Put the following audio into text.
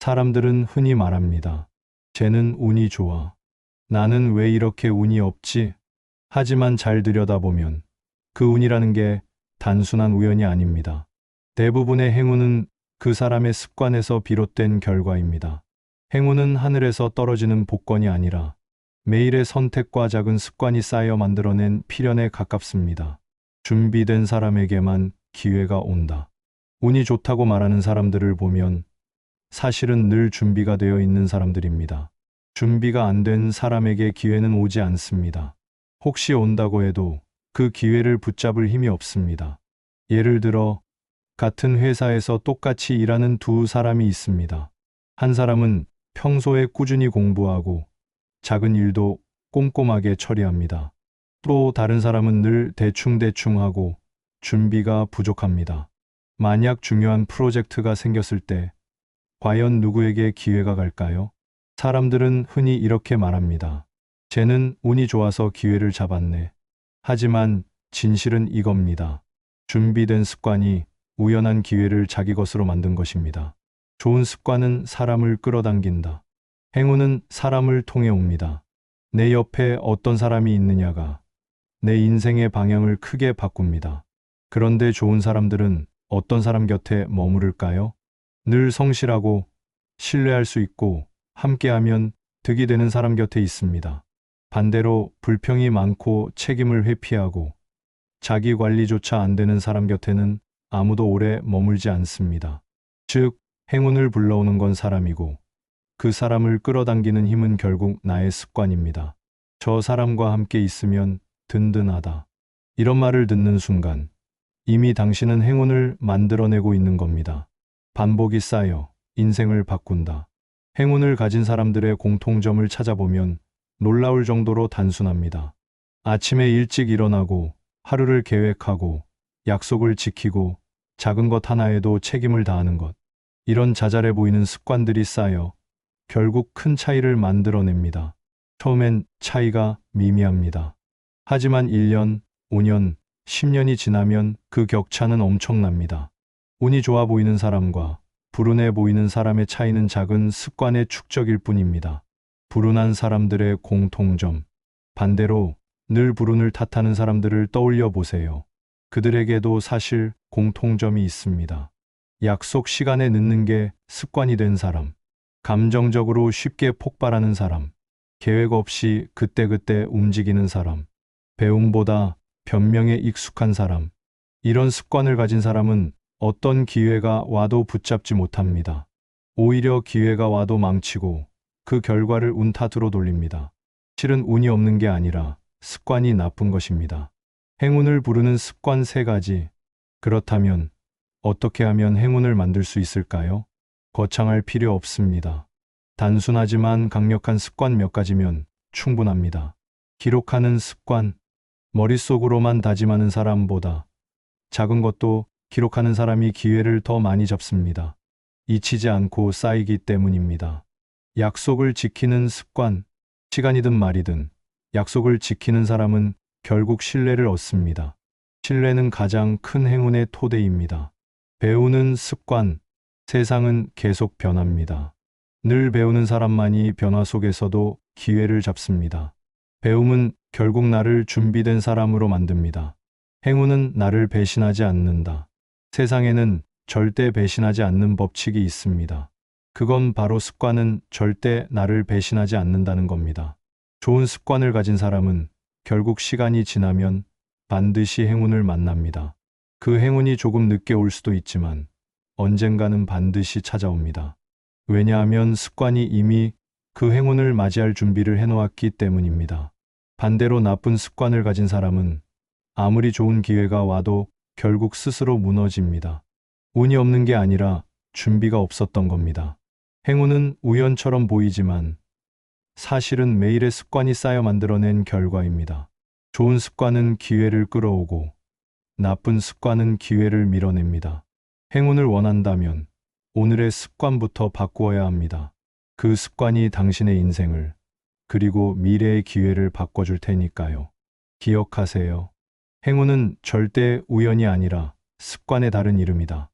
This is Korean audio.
사람들은 흔히 말합니다. 쟤는 운이 좋아. 나는 왜 이렇게 운이 없지? 하지만 잘 들여다보면 그 운이라는 게 단순한 우연이 아닙니다. 대부분의 행운은 그 사람의 습관에서 비롯된 결과입니다. 행운은 하늘에서 떨어지는 복권이 아니라 매일의 선택과 작은 습관이 쌓여 만들어낸 필연에 가깝습니다. 준비된 사람에게만 기회가 온다. 운이 좋다고 말하는 사람들을 보면 사실은 늘 준비가 되어 있는 사람들입니다. 준비가 안 된 사람에게 기회는 오지 않습니다. 혹시 온다고 해도 그 기회를 붙잡을 힘이 없습니다. 예를 들어, 같은 회사에서 똑같이 일하는 두 사람이 있습니다. 한 사람은 평소에 꾸준히 공부하고 작은 일도 꼼꼼하게 처리합니다. 또 다른 사람은 늘 대충대충 하고 준비가 부족합니다. 만약 중요한 프로젝트가 생겼을 때 과연 누구에게 기회가 갈까요? 사람들은 흔히 이렇게 말합니다. 쟤는 운이 좋아서 기회를 잡았네. 하지만 진실은 이겁니다. 준비된 습관이 우연한 기회를 자기 것으로 만든 것입니다. 좋은 습관은 사람을 끌어당긴다. 행운은 사람을 통해 옵니다. 내 옆에 어떤 사람이 있느냐가 내 인생의 방향을 크게 바꿉니다. 그런데 좋은 사람들은 어떤 사람 곁에 머무를까요? 늘 성실하고 신뢰할 수 있고 함께하면 득이 되는 사람 곁에 있습니다. 반대로 불평이 많고 책임을 회피하고 자기 관리조차 안 되는 사람 곁에는 아무도 오래 머물지 않습니다. 즉, 행운을 불러오는 건 사람이고 그 사람을 끌어당기는 힘은 결국 나의 습관입니다. 저 사람과 함께 있으면 든든하다. 이런 말을 듣는 순간 이미 당신은 행운을 만들어내고 있는 겁니다. 반복이 쌓여 인생을 바꾼다. 행운을 가진 사람들의 공통점을 찾아보면 놀라울 정도로 단순합니다. 아침에 일찍 일어나고 하루를 계획하고 약속을 지키고 작은 것 하나에도 책임을 다하는 것. 이런 자잘해 보이는 습관들이 쌓여 결국 큰 차이를 만들어냅니다. 처음엔 차이가 미미합니다. 하지만 1년, 5년, 10년이 지나면 그 격차는 엄청납니다. 운이 좋아 보이는 사람과 불운해 보이는 사람의 차이는 작은 습관의 축적일 뿐입니다. 불운한 사람들의 공통점. 반대로 늘 불운을 탓하는 사람들을 떠올려 보세요. 그들에게도 사실 공통점이 있습니다. 약속 시간에 늦는 게 습관이 된 사람, 감정적으로 쉽게 폭발하는 사람, 계획 없이 그때그때 움직이는 사람, 배움보다 변명에 익숙한 사람. 이런 습관을 가진 사람은 어떤 기회가 와도 붙잡지 못합니다. 오히려 기회가 와도 망치고 그 결과를 운 탓으로 돌립니다. 실은 운이 없는 게 아니라 습관이 나쁜 것입니다. 행운을 부르는 습관 3가지. 그렇다면 어떻게 하면 행운을 만들 수 있을까요? 거창할 필요 없습니다. 단순하지만 강력한 습관 몇 가지면 충분합니다. 기록하는 습관. 머릿속으로만 다짐하는 사람보다 작은 것도 기록하는 사람이 기회를 더 많이 잡습니다. 잊히지 않고 쌓이기 때문입니다. 약속을 지키는 습관. 시간이든 말이든 약속을 지키는 사람은 결국 신뢰를 얻습니다. 신뢰는 가장 큰 행운의 토대입니다. 배우는 습관. 세상은 계속 변합니다. 늘 배우는 사람만이 변화 속에서도 기회를 잡습니다. 배움은 결국 나를 준비된 사람으로 만듭니다. 행운은 나를 배신하지 않는다. 세상에는 절대 배신하지 않는 법칙이 있습니다. 그건 바로 습관은 절대 나를 배신하지 않는다는 겁니다. 좋은 습관을 가진 사람은 결국 시간이 지나면 반드시 행운을 만납니다. 그 행운이 조금 늦게 올 수도 있지만 언젠가는 반드시 찾아옵니다. 왜냐하면 습관이 이미 그 행운을 맞이할 준비를 해놓았기 때문입니다. 반대로 나쁜 습관을 가진 사람은 아무리 좋은 기회가 와도 결국 스스로 무너집니다. 운이 없는 게 아니라 준비가 없었던 겁니다. 행운은 우연처럼 보이지만 사실은 매일의 습관이 쌓여 만들어낸 결과입니다. 좋은 습관은 기회를 끌어오고 나쁜 습관은 기회를 밀어냅니다. 행운을 원한다면 오늘의 습관부터 바꾸어야 합니다. 그 습관이 당신의 인생을 그리고 미래의 기회를 바꿔줄 테니까요. 기억하세요. 행운은 절대 우연이 아니라 습관의 다른 이름이다.